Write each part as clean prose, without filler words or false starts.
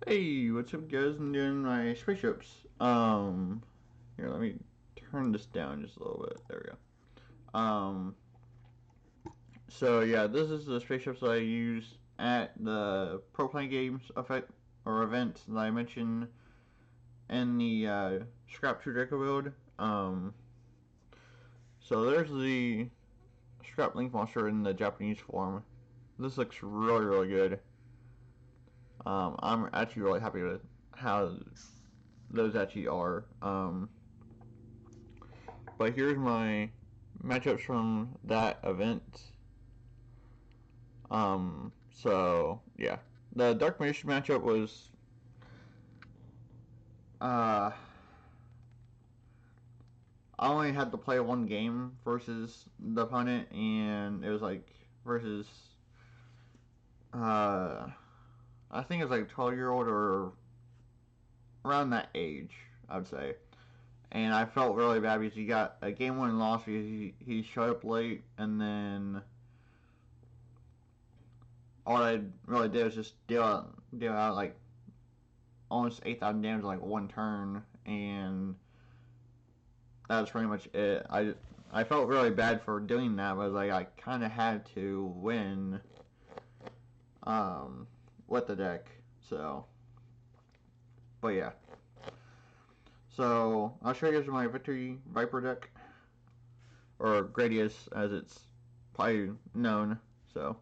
Hey, what's up, guys? I'm doing my spaceships. Here, let me turn this down just a little bit. There we go. So yeah, this is the spaceships that I use at the Pro Play Games effect or event that I mentioned in the Scrap 2 Draco build. So there's the Scrap Link monster in the Japanese form. This looks really, really good. I'm actually really happy with how those actually are. But here's my matchups from that event. So yeah, the Dark Mage matchup was uh, I only had to play one game versus the opponent, and it was like versus uh, I think it's like 12-year-old or around that age, I would say. And I felt really bad because he got a game winning loss because he showed up late, and then all I really did was just deal out like almost 8,000 damage in like one turn, and that was pretty much it. I felt really bad for doing that, but like I kind of had to win um, with the deck. So, but yeah. So I'll show you guys my Victory Viper deck, or Gradius as it's probably known. So,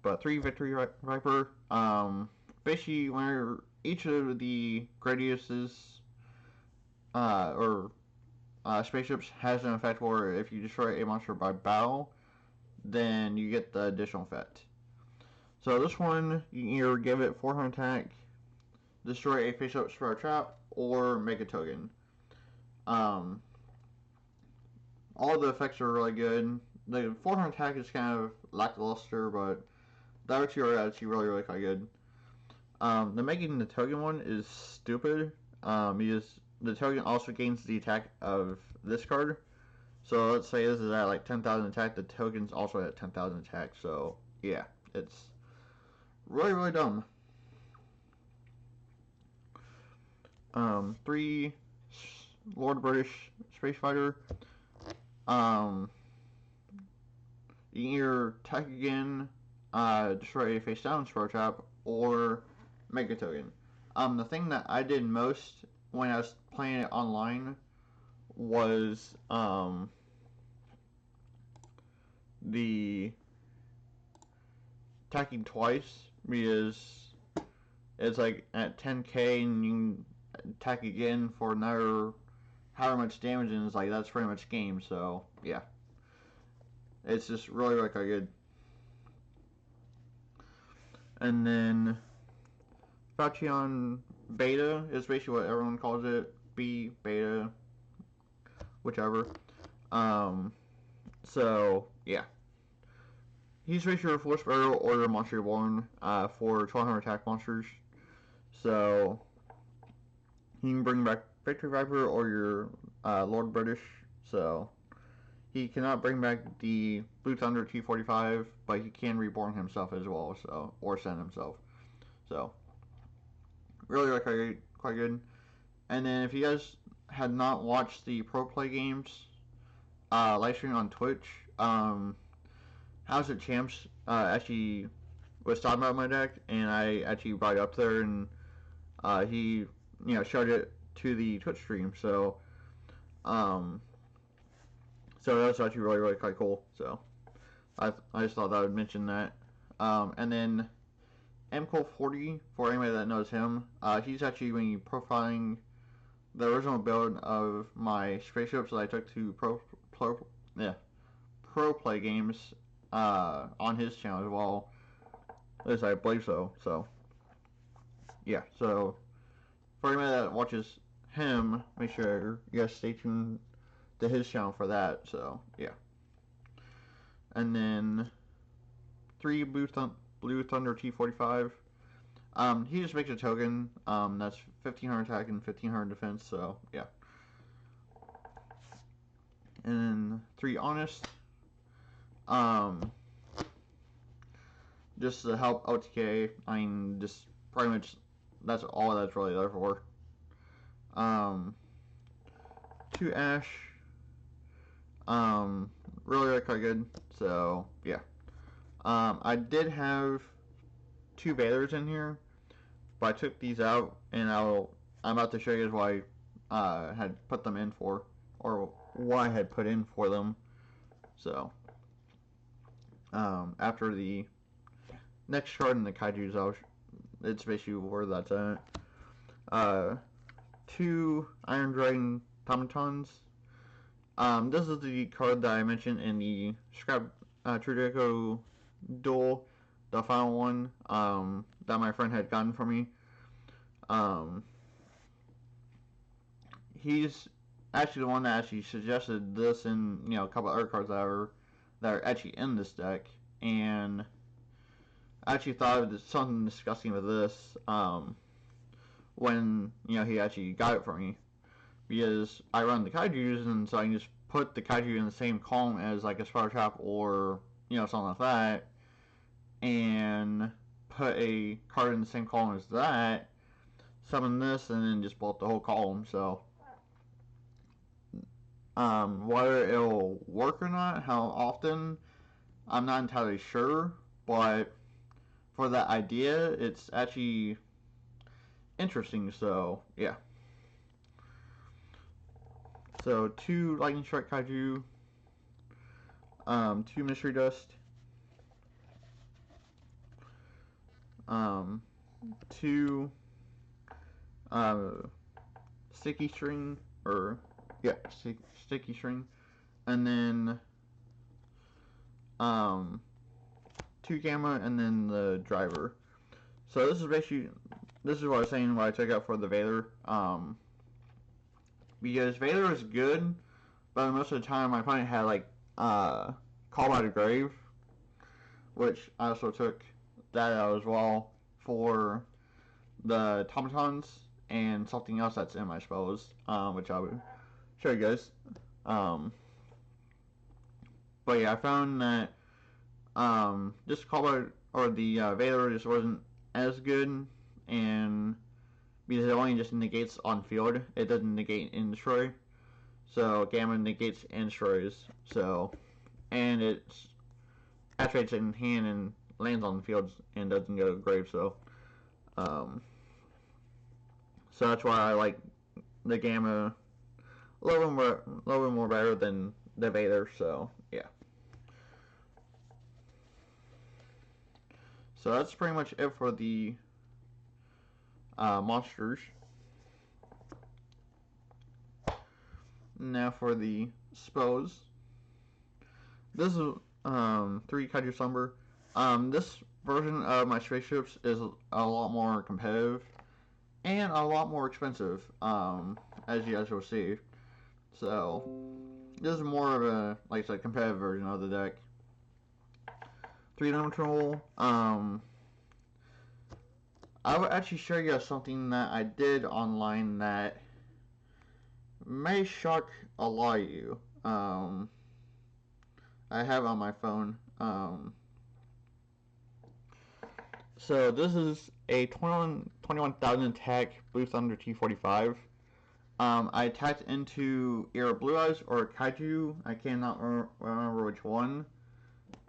but three Victory Viper. Basically, whenever each of the Gradiuses or spaceships has an effect where if you destroy a monster by battle, then you get the additional effect. So this one, you can either give it 400 attack, destroy a face-up spiral trap, or make a token. Um, all the effects are really good. The 400 attack is kind of lackluster, but the other two are actually really, really quite good. The making the token one is stupid. Because the token also gains the attack of this card. So let's say this is at like 10,000 attack, the token's also at 10,000 attack. So yeah, it's really, really dumb. Three Lord British Space Fighter. Um, you can either attack again, destroy a face down Spore Trap, or make a token. The thing that I did most when I was playing it online was the attacking twice because it's like at 10k and you can attack again for another however much damage, and it's like that's pretty much game. So yeah, it's just really like a good. And then Fachion Beta is basically what everyone calls it. B Beta, whichever. Um, so yeah, he's basically a Force Barrel or a Monster Born for 1200 attack monsters. So you can bring back Victory Viper or your Lord British. So he cannot bring back the Blue Thunder T45, but he can reborn himself as well, so or send himself. So really like quite good. And then if you guys had not watched the Pro Play games live stream on Twitch, How's It Champs actually was talking about my deck, and I actually brought it up there, and he showed it to the Twitch stream. Um, so that was actually really, really quite cool. So I just thought I would mention that. And then MCole40, for anybody that knows him, he's actually going to be profiling the original build of my spaceships that I took to pro play games on his channel as well. At least I believe so. So yeah. So for anybody that watches him, make sure you guys stay tuned to his channel for that. So yeah. And then three Blue Thunder T45. He just makes a token. That's 1500 attack and 1500 defense. So yeah. And then three Honest. Um, just to help OTK. I mean, just pretty much that's all that's really there for. 2 Ash. Really quite good. So yeah. I did have 2 Vaders in here, but I took these out, and I'm about to show you what I had put them in for, or what I had put in for them. So after the next card in the Kaijus, it's basically where that's at. 2 Iron Dragon Automatons. This is the card that I mentioned in the Scrap True Draco duel, the final one, that my friend had gotten for me. He's actually the one that actually suggested this and, you know, a couple other cards that are actually in this deck, and I actually thought of something disgusting with this, when, you know, he actually got it for me, because I run the Kaijus, and so I can just put the Kaiju in the same column as like a Spider Trap or, you know, something like that, and put a card in the same column as that, summon this, and then just blow up the whole column. So whether it'll work or not, how often, I'm not entirely sure, but for that idea, it's actually interesting. So yeah. So 2 Lightning Strike Kaiju, 2 Mystery Dust, 2 Sticky String, or yeah, Sticky String, and then 2 Gamma, and then the Driver. So this is what I was saying what I took out for the Vader. Because Vader is good, but most of the time my opponent had like Call by the Grave, which I also took that out as well for the automatons and something else that's in my spells, which I would show you guys. But yeah, I found that just Call by or the Vader just wasn't as good, and because it only just negates on field, it doesn't negate in destroy. So Gamma negates and destroys. So, and it activates in hand and lands on the field and doesn't go to the grave. So that's why I like the Gamma a little bit more better than the Vader. So yeah. So that's pretty much it for the monsters. Now for the spells. This is 3 Kaiju Slumber. This version of my spaceships is a lot more competitive and a lot more expensive, as you guys will see. So this is more of a, like I said, competitive version of the deck. 3-dimensional. I will actually show you something that I did online that may shock a lot of you. I have on my phone. So this is a 21,000 attack Blue Thunder T45. I attacked into either Blue Eyes or Kaiju. I cannot remember which one.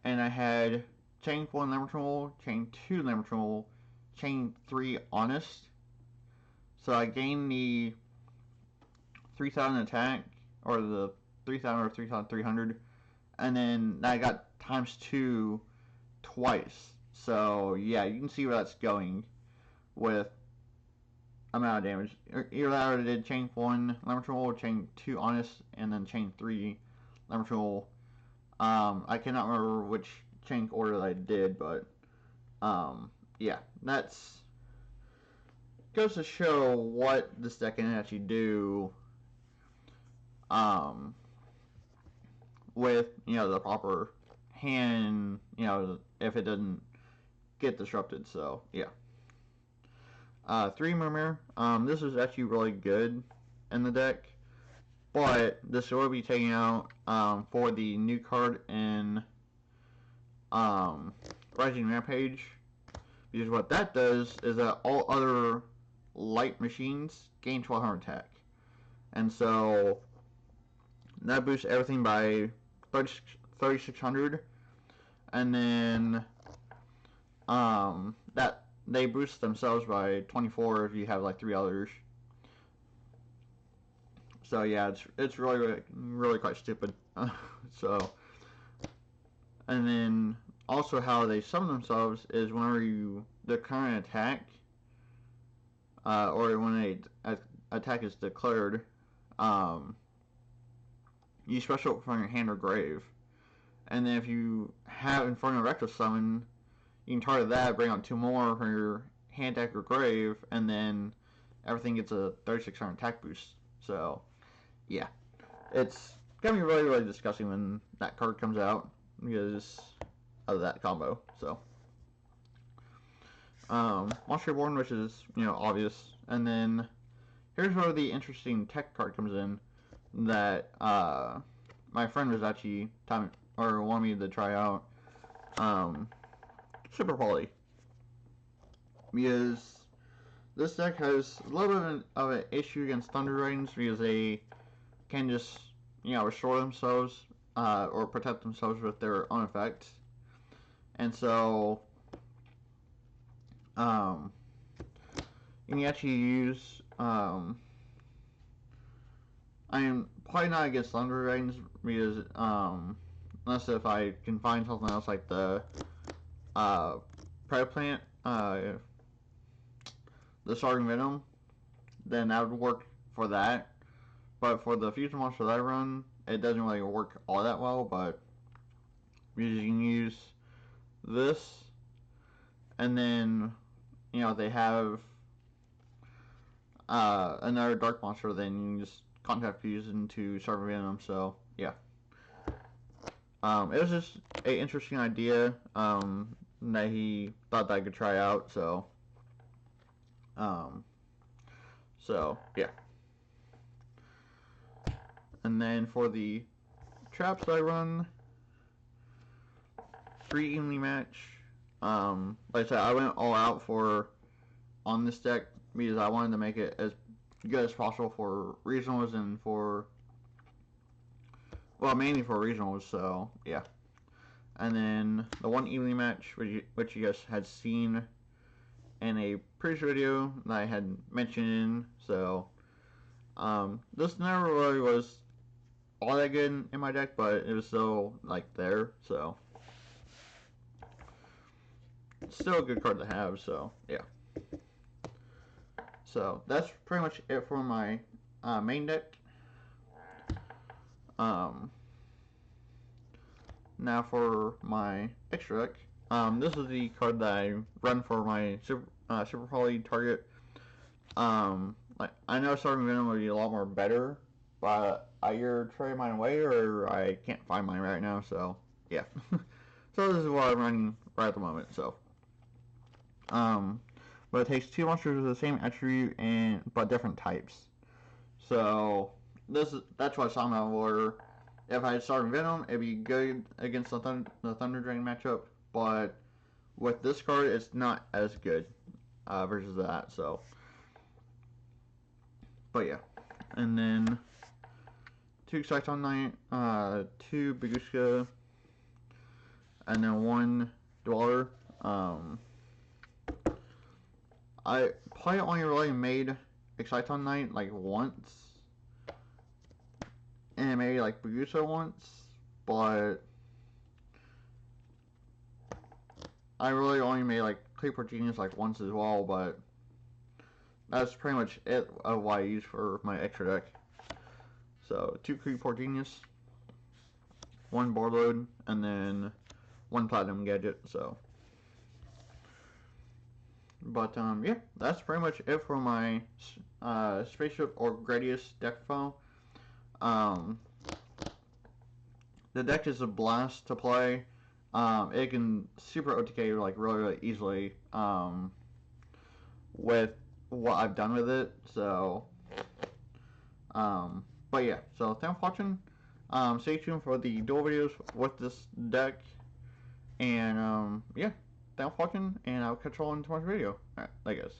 And I had Chain 1 Elemental, Chain 2 Elemental, Chain 3 Honest. So I gained the 3,000 attack, or the 3,000 or 3,300, and then I got ×2 twice. So yeah, you can see where that's going with amount of damage. Either that or I did Chain 1 Elemental, Chain 2 Honest, and then Chain 3 Elemental. I cannot remember which chain order that I did, but yeah, that's goes to show what this deck can actually do with, you know, the proper hand, you know, if it doesn't get disrupted. So yeah. 3 Murmur. This is actually really good in the deck, but this will be taken out for the new card in Rising Rampage, because what that does is that all other light machines gain 1200 attack, and so that boosts everything by 3600, and then that they boost themselves by 24 if you have like 3 others. So yeah, it's really quite stupid. So, and then also how they summon themselves is whenever the current attack, or when a attack is declared, you special from your hand or grave, and then if you have Inferno Rectal summon, you can target that, bring out 2 more from your hand, deck, or grave, and then everything gets a 3600 attack boost. So, yeah, it's gonna be really disgusting when that card comes out because of that combo. So, Monster Reborn, which is obvious, and then here's where the interesting tech card comes in that my friend was actually wanted me to try out. Super Poly, because this deck has a little bit of an issue against Thunder Dragons because they can just restore themselves or protect themselves with their own effects, and so you can actually use I am probably not against Thunder Dragons because unless if I can find something else like the Pride Plant, the Starting Venom, then that would work for that. But for the fusion monster that I run, it doesn't really work all that well. But you can use this, and then they have another dark monster, then you can just contact fusion to Starting Venom. So yeah, it was just an interesting idea that he thought that I could try out. So yeah. And then for the traps I run, 3 evenly match. Like I said, I went all out on this deck because I wanted to make it as good as possible for regionals and mainly for regionals. So yeah. And then the 1 evenly match, which you guys had seen in a previous video that I had mentioned. So this never really was all that good in my deck, but it was still like there, so it's still a good card to have. So yeah, so that's pretty much it for my main deck. Now for my extra deck, this is the card that I run for my super poly target. Like I know Starting Venom would be a lot more better, but I either trade mine away or I can't find mine right now. So yeah, so this is what I'm running right at the moment. So but it takes 2 monsters with the same attribute but different types. So that's what I saw in my order. If I had Starting Venom, it'd be good against the Thunder Dragon matchup, but with this card, it's not as good versus that. So. But yeah, and then 2 Exciton Knight, 2 Baguska, and then 1 Dweller. I probably only really made Exciton Knight like once, and maybe like Baguska once, but I really only made like Creeper Genius like once as well, but that's pretty much it of what I use for my extra deck. So 2 Creeper Genius, 1 board load, and then 1 Platinum Gadget. So, but yeah, that's pretty much it for my Spaceship or Gradius deck file. The deck is a blast to play. It can super OTK like really easily with what I've done with it. So, but yeah. So thanks for watching. Stay tuned for the duel videos with this deck, And yeah, thanks for watching, and I'll catch you all in tomorrow's video. Alright, I guess.